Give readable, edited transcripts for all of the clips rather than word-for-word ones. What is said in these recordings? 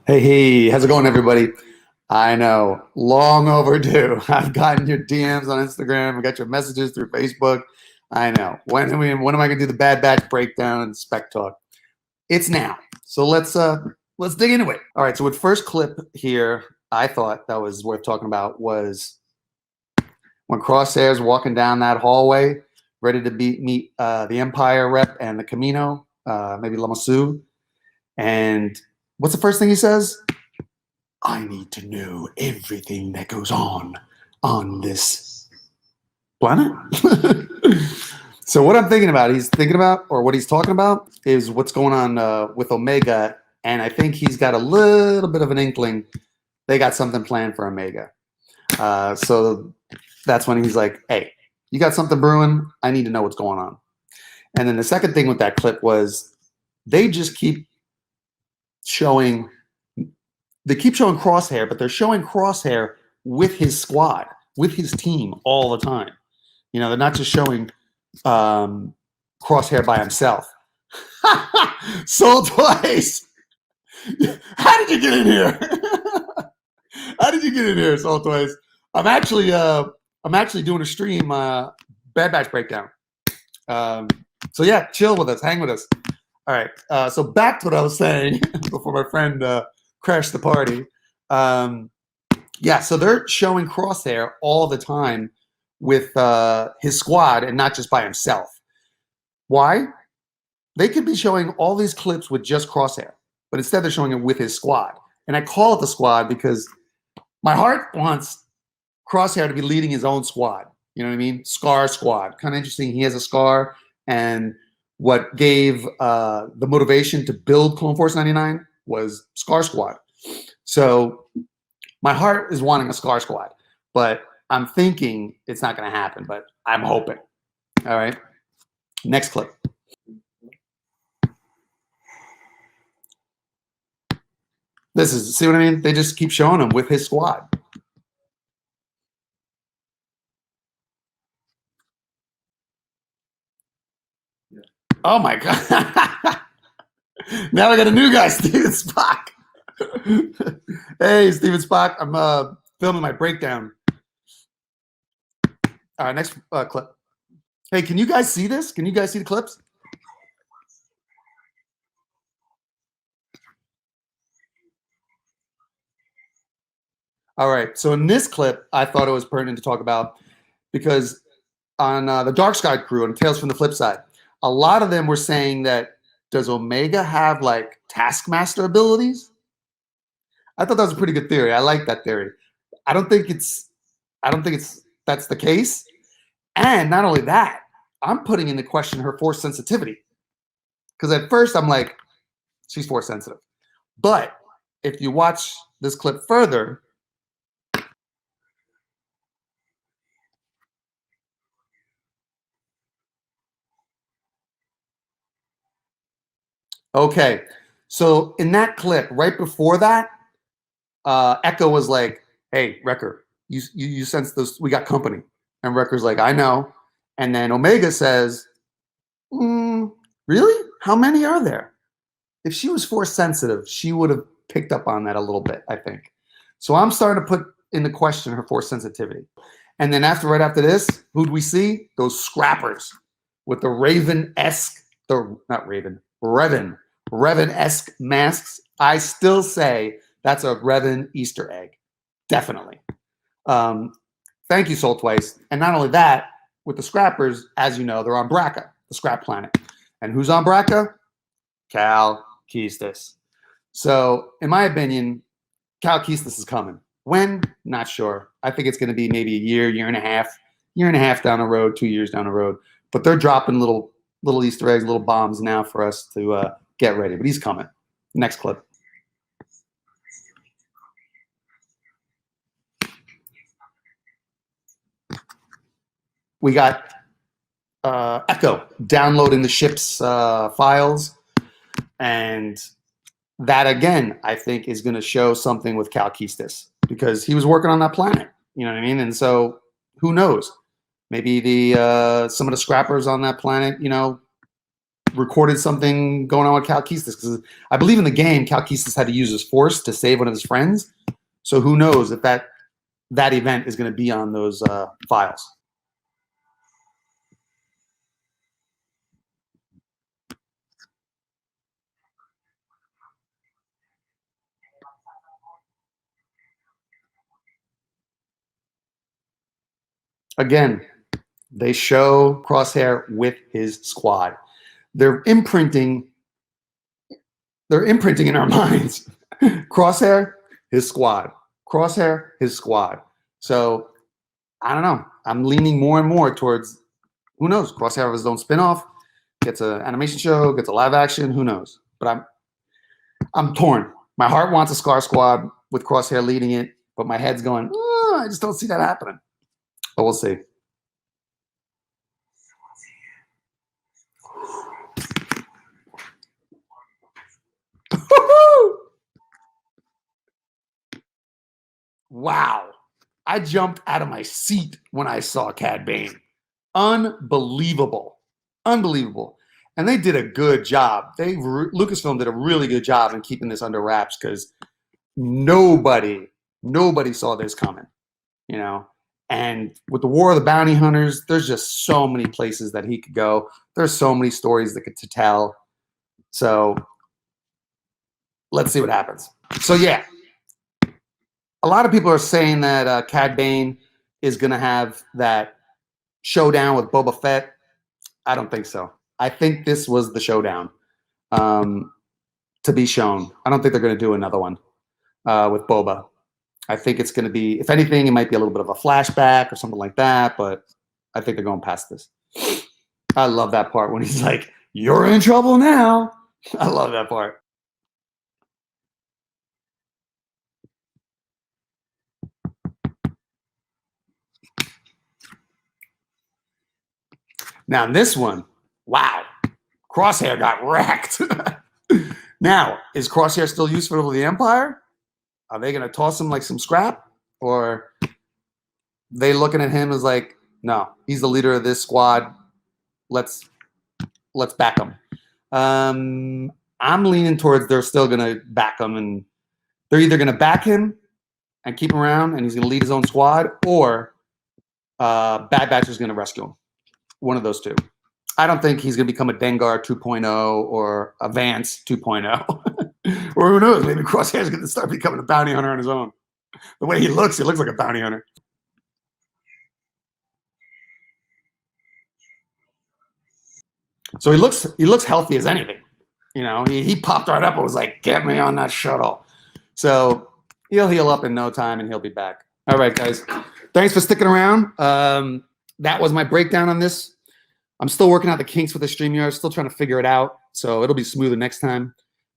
Hey, how's it going, everybody? I know, long overdue. I've gotten your DMs on Instagram. I got your messages through Facebook. I know. When am I gonna do the Bad Batch breakdown and spec talk? It's now. So let's dig into it. All right. So with first clip here, I thought that was worth talking about was when Crosshair's walking down that hallway, ready to meet the Empire rep and the Camino, maybe Lamassu. And what's the first thing he says? I need to know everything that goes on this planet. So what I'm thinking about, or what he's talking about is what's going on with Omega. And I think he's got a little bit of an inkling. They got something planned for Omega. So that's when he's like, hey, you got something brewing? I need to know what's going on. And then the second thing with that clip was they just keep showing Crosshair, but they're showing Crosshair with his squad, with his team all the time. You know, they're not just showing Crosshair by himself. Sold twice. How did you get in here? How did you get in here, Sold twice? I'm actually doing a stream, Bad Batch breakdown. So yeah, chill with us, hang with us. All right. So back to what I was saying before my friend crashed the party. Yeah, so they're showing Crosshair all the time with his squad and not just by himself. Why? They could be showing all these clips with just Crosshair, but instead they're showing it with his squad. And I call it the squad because my heart wants Crosshair to be leading his own squad. You know what I mean? Scar squad. Kind of interesting. He has a scar, and what gave the motivation to build Clone Force 99 was Scar Squad. So my heart is wanting a Scar Squad, but I'm thinking it's not going to happen, but I'm hoping. All right. Next clip. See what I mean? They just keep showing him with his squad. Oh my God. Now I got a new guy, Steven Spock. Hey, Steven Spock. I'm filming my breakdown. All right, next clip. Hey, can you guys see this? Can you guys see the clips? All right. So in this clip, I thought it was pertinent to talk about because on the Dark Sky crew and Tales from the Flip Side, a lot of them were saying that does Omega have like Taskmaster abilities? I thought that was a pretty good theory. I like that theory. I don't think that's the case. And not only that, I'm putting into question her force sensitivity. Because at first I'm like, she's force sensitive. But if you watch this clip further, okay. So in that clip, right before that, Echo was like, hey, Wrecker, you sense this, we got company. And Wrecker's like, I know. And then Omega says, really? How many are there? If she was force sensitive, she would have picked up on that a little bit, I think. So I'm starting to put into question her force sensitivity. And then right after this, who'd we see? Those scrappers with the Raven-esque, Revan-esque masks. I still say that's a Revan Easter egg. Definitely. Thank you, Soul Twice. And not only that, with the scrappers, as you know, they're on Braca, the scrap planet. And who's on Braca? Cal Kestis. So, in my opinion, Cal Kestis is coming. When? Not sure. I think it's going to be maybe a year and a half down the road, 2 years down the road. But they're dropping little Easter eggs, little bombs now for us to get ready. But he's coming. Next clip. We got Echo downloading the ship's files, and that again, I think, is going to show something with Cal Kestis because he was working on that planet. You know what I mean? And so, who knows? Maybe some of the scrappers on that planet, you know, recorded something going on with Cal Kestis, because I believe in the game, Cal Kestis had to use his force to save one of his friends. So who knows if that event is going to be on those files. Again, they show Crosshair with his squad. They're imprinting in our minds. Crosshair, his squad. Crosshair, his squad. So I don't know. I'm leaning more and more towards, who knows? Crosshair has his own spinoff, gets an animation show, gets a live action. Who knows? But I'm torn. My heart wants a Scar Squad with Crosshair leading it, but my head's going, oh, I just don't see that happening. But we'll see. Wow. I jumped out of my seat when I saw Cad Bane. Unbelievable. Unbelievable. And they did a good job. Lucasfilm did a really good job in keeping this under wraps, because nobody saw this coming, you know. And with the War of the Bounty Hunters, there's just so many places that he could go. There's so many stories to tell. So let's see what happens. So yeah, a lot of people are saying that Cad Bane is going to have that showdown with Boba Fett. I don't think so. I think this was the showdown to be shown. I don't think they're going to do another one with Boba. I think it's going to be, if anything, it might be a little bit of a flashback or something like that, but I think they're going past this. I love that part when he's like, "You're in trouble now." I love that part. Now, this one, wow, Crosshair got wrecked. Now, is Crosshair still useful to the Empire? Are they going to toss him like some scrap? Or they looking at him as like, no, he's the leader of this squad. Let's back him. I'm leaning towards they're still going to back him, and they're either going to back him and keep him around and he's going to lead his own squad, or Bad Batch is going to rescue him. One of those two. I don't think he's going to become a Dengar 2.0 or a Vance 2.0. Or who knows, maybe Crosshair is going to start becoming a bounty hunter on his own. The way he looks like a bounty hunter. So he looks healthy as anything. You know, he popped right up and was like, "Get me on that shuttle." So he'll heal up in no time and he'll be back. All right, guys. Thanks for sticking around. That was my breakdown on this. I'm still working out the kinks with the StreamYard, still trying to figure it out. So it'll be smoother next time.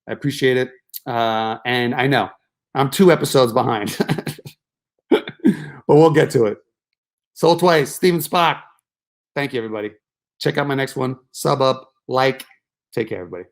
I appreciate it. And I know I'm 2 episodes behind, but we'll get to it. Soul Twice, Steven Spock. Thank you, everybody. Check out my next one. Sub up, like. Take care, everybody.